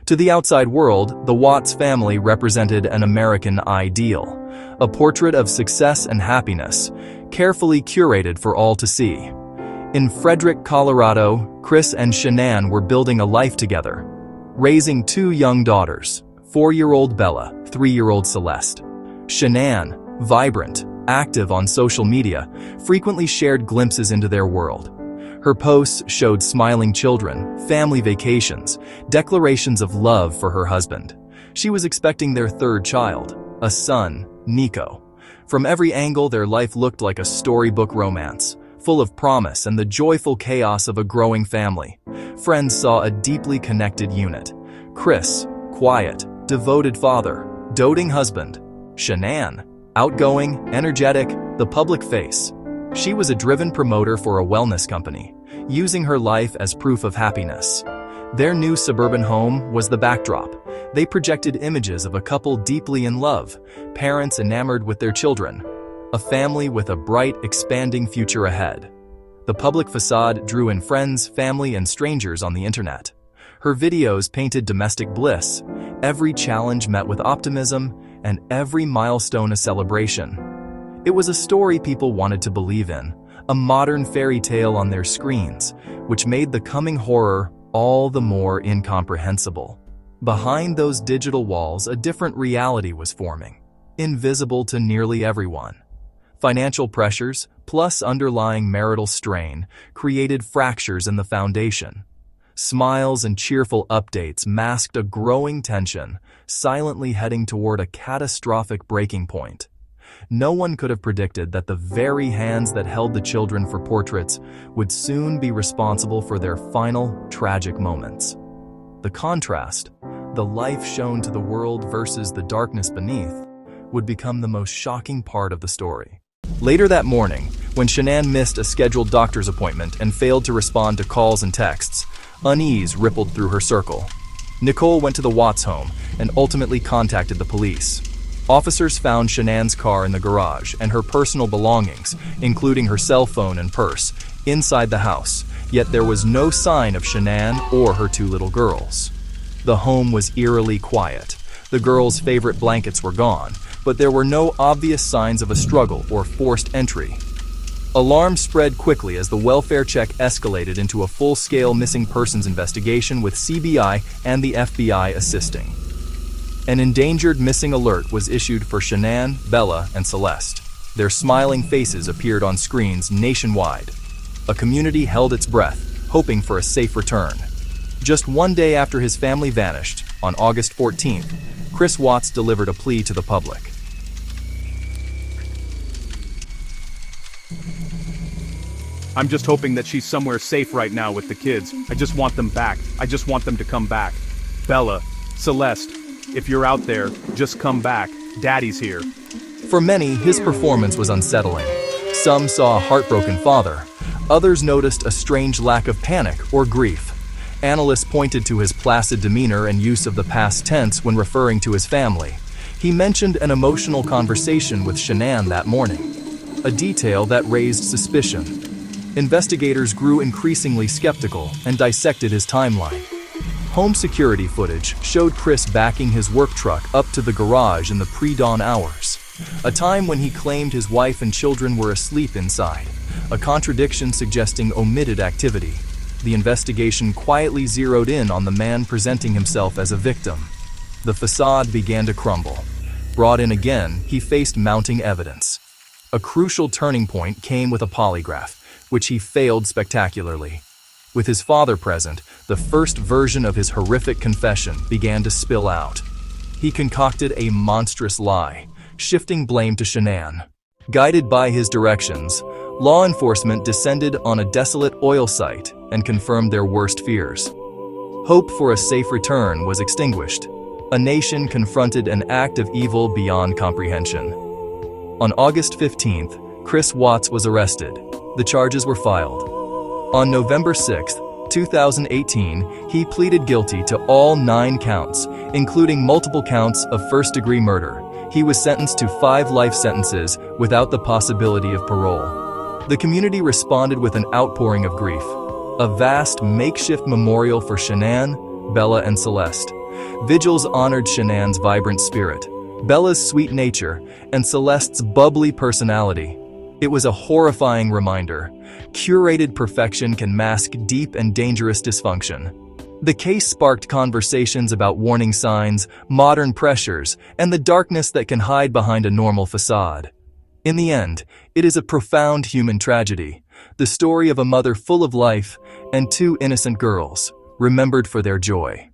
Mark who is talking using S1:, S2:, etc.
S1: To the outside world, the Watts family represented an American ideal, a portrait of success and happiness, carefully curated for all to see. In Frederick, Colorado, Chris and Shanann were building a life together, raising two young daughters, 4-year-old Bella, 3-year-old Celeste. Shanann, vibrant, active on social media, frequently shared glimpses into their world. Her posts showed smiling children, family vacations, declarations of love for her husband. She was expecting their third child, a son, Nico. From every angle, their life looked like a storybook romance, full of promise and the joyful chaos of a growing family. Friends saw a deeply connected unit. Chris, quiet, devoted father, doting husband. Shanann, outgoing, energetic, the public face. She was a driven promoter for a wellness company, using her life as proof of happiness. Their new suburban home was the backdrop. They projected images of a couple deeply in love, parents enamored with their children, a family with a bright, expanding future ahead. The public facade drew in friends, family, and strangers on the internet. Her videos painted domestic bliss, every challenge met with optimism, and every milestone a celebration. It was a story people wanted to believe in, a modern fairy tale on their screens, which made the coming horror all the more incomprehensible. Behind those digital walls, a different reality was forming, invisible to nearly everyone. Financial pressures, plus underlying marital strain, created fractures in the foundation. Smiles and cheerful updates masked a growing tension, silently heading toward a catastrophic breaking point. No one could have predicted that the very hands that held the children for portraits would soon be responsible for their final, tragic moments. The contrast, the life shown to the world versus the darkness beneath, would become the most shocking part of the story. Later that morning, when Shanann missed a scheduled doctor's appointment and failed to respond to calls and texts, unease rippled through her circle. Nicole went to the Watts home and ultimately contacted the police. Officers found Shanann's car in the garage and her personal belongings, including her cell phone and purse, inside the house, yet there was no sign of Shanann or her two little girls. The home was eerily quiet. The girls' favorite blankets were gone, but there were no obvious signs of a struggle or forced entry. Alarm spread quickly as the welfare check escalated into a full-scale missing persons investigation with CBI and the FBI assisting. An endangered missing alert was issued for Shanann, Bella, and Celeste. Their smiling faces appeared on screens nationwide. A community held its breath, hoping for a safe return. Just one day after his family vanished, on August 14th, Chris Watts delivered a plea to the public.
S2: I'm just hoping that she's somewhere safe right now with the kids. I just want them back. I just want them to come back. Bella, Celeste, if you're out there, just come back. Daddy's here.
S1: For many, his performance was unsettling. Some saw a heartbroken father. Others noticed a strange lack of panic or grief. Analysts pointed to his placid demeanor and use of the past tense when referring to his family. He mentioned an emotional conversation with Shanann that morning, a detail that raised suspicion. Investigators grew increasingly skeptical and dissected his timeline. Home security footage showed Chris backing his work truck up to the garage in the pre-dawn hours, a time when he claimed his wife and children were asleep inside, a contradiction suggesting omitted activity. The investigation quietly zeroed in on the man presenting himself as a victim. The facade began to crumble. Brought in again, he faced mounting evidence. A crucial turning point came with a polygraph, which he failed spectacularly. With his father present, the first version of his horrific confession began to spill out. He concocted a monstrous lie, shifting blame to Shanann. Guided by his directions, law enforcement descended on a desolate oil site and confirmed their worst fears. Hope for a safe return was extinguished. A nation confronted an act of evil beyond comprehension. On August 15th, Chris Watts was arrested. The charges were filed. On November 6, 2018, he pleaded guilty to all 9 counts, including multiple counts of first-degree murder. He was sentenced to 5 life sentences without the possibility of parole. The community responded with an outpouring of grief, a vast makeshift memorial for Shanann, Bella, and Celeste. Vigils honored Shanann's vibrant spirit, Bella's sweet nature, and Celeste's bubbly personality. It was a horrifying reminder. Curated perfection can mask deep and dangerous dysfunction. The case sparked conversations about warning signs, modern pressures, and the darkness that can hide behind a normal facade. In the end, it is a profound human tragedy, the story of a mother full of life and two innocent girls, remembered for their joy.